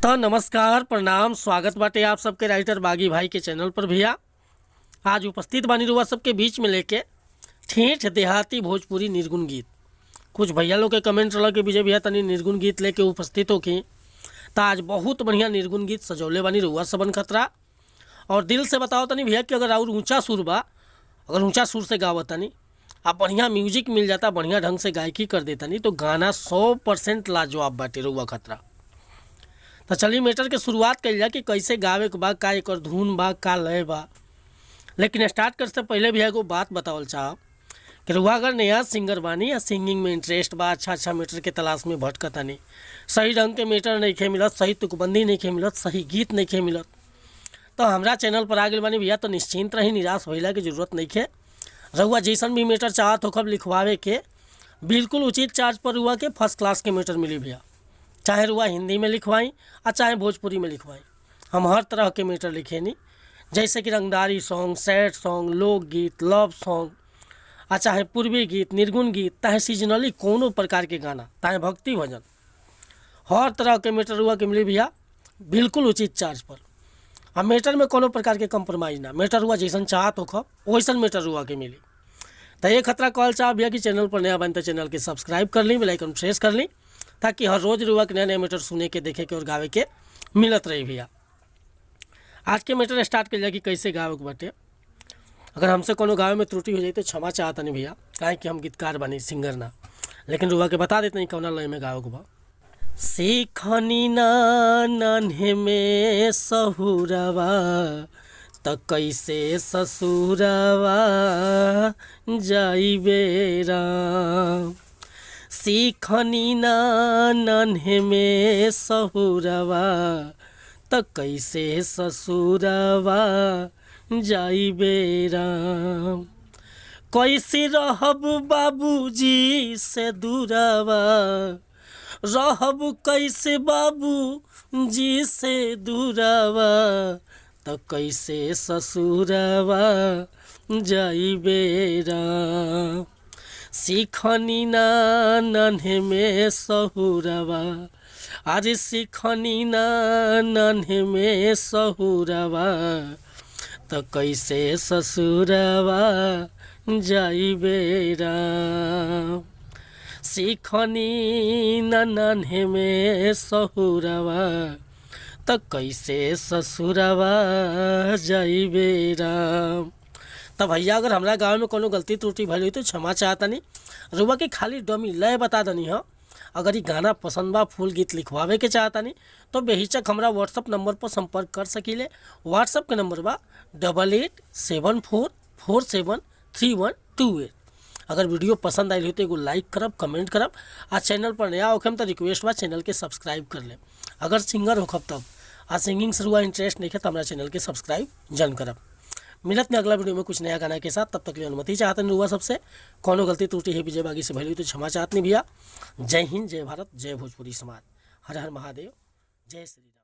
तो नमस्कार प्रणाम स्वागत बाटे आप सबके राइटर बागी भाई के चैनल पर। भैया आज उपस्थित बानी रुआ सबके बीच में लेके ठेठ देहाती भोजपुरी निर्गुण गीत। कुछ भैया लोग के कमेंट रहा कि विजय भैया तनी निर्गुण गीत लेके उपस्थित होके, तो आज बहुत बढ़िया निर्गुण गीत सजौले बानी रुआ सबन खतरा। और दिल से बताओ तनी भैया कि अगर और ऊँचा सुर बा, अगर ऊँचा सुर से गावत तनी आप बढ़िया म्यूजिक मिल जाता, बढ़िया ढंग से गायकी कर देता नहीं तो गाना 100% लाजवाब बाटे रुआ खतरा। तो चलिए मैटर के शुरुआत कल जा कि कैसे गावे के बा, का एक धुन बा, का लय बा। लेकिन स्टार्ट करने से पहले भी एगो बात बतावल चाहब कि रुआ अगर नया सिंगर बानी या सिंगिंग में इंटरेस्ट बा, अच्छा मैटर के तलाश में भटकता नहीं, सही ढंग के मैटर नहीं खे मिलत, सही तुकबंदी नहीं खे मिलत, सही गीत नहीं खे मिलत, तो हमारा चैनल पर आ गए बानी भैया। तो निश्चिंत रही, निराश होइला की जरूरत नहीं खे। रुआ जैसन भी मैटर चाहत हो कब लिखवावे के बिल्कुल उचित चार्ज पर रुआ के फर्स्ट क्लास के मैटर मिली भैया। चाहे रुआ हिंदी में लिखवाई और चाहे भोजपुरी में लिखवाई, हम हर तरह के मैटर लिखे नहीं, जैसे कि रंगदारी सॉन्ग, सैड सॉन्ग, लोकगीत, लव सॉन्ग, और चाहे पूर्वी गीत, निर्गुण गीत, चाहे सीजनली कोनो प्रकार के गाना, चाहे भक्ति भजन, हर तरह के मैटर रुआ के मिली भैया बिल्कुल उचित चार्ज पर। और मैटर में कोनो प्रकार के कंप्रोमाइज़ ना, मैटर हुआ जैसन चाहत हो वैसन मैटर हुआ के मिली। तो ये खतरा कॉल चाह भैया कि चैनल पर नया बनते चैनल के सब्सक्राइब कर ली, बेल आइकन प्रेस कर ली, ताकि हर रोज़ रुआ के नया नया मैटर सुने के, देखे के और गावे के मिलत रही भैया। आज के मैटर स्टार्ट कर कि कैसे गावे के बाटे। अगर हमसे कोनो गावे में त्रुटि हो जाए तो क्षमा चाहता नहीं भैया, काहे कि हम गीतकार बनी, सिंगर ना। लेकिन रुआ के बता देते नहीं कौना लय में गावे के बा। सीखनी नन्हे में सहुरवा त कैसे ससुरवा जाइबे राम। सीखनी नन्हे में सहुरवा त कैसे ससुरवा जाइबे राम। कैसे रहब बाबूजी से दूरवा, रहब कैसे बाबू जी से दूरवा त कैसे ससुरवा जाइबे राम। सीखनी नन्हे में सहुरवा, अरे सीखनी नन्हे में सहुरवा त कैसे ससुरवा जाइबे राम। सीखनी नन्हे में सहुरवा त कैसे ससुरवा जाइबे राम। तब भैया अगर हमारा गाँव में कोनो गलती त्रुटि भइल हुई तो क्षमा चाहता नहीं, रुआ के खाली डमी लय बता दनी हो। अगर ये गाना पसंद बा, फुल गीत लिखवावे के चाहता नहीं तो बेहिचक हमारा व्हाट्सअप नंबर पर संपर्क कर सकीले। व्हाट्सअप के नंबर बा 8874473128। अगर वीडियो पसंद आई हो तो एगो लाइक करब, कमेंट करब, आ चैनल पर नया होखम तो रिक्वेस्ट बा चैनल के सब्सक्राइब कर ले। अगर सिंगर होखब तब आ सिंगिंग से रुआ इंटरेस्ट नहीं है तो हमारा चैनल के सब्सक्राइब जन करब। मिलत में अगला वीडियो में कुछ नया गाना के साथ, तब तक के लिए अनुमति चाहते नहीं रुआ सबसे। कोनो गलती त्रुटि है विजय बागी से भली तो क्षमा चाहते नहीं भैया। जय हिंद, जय भारत, जय भोजपुरी समाज। हर हर महादेव, जय श्री।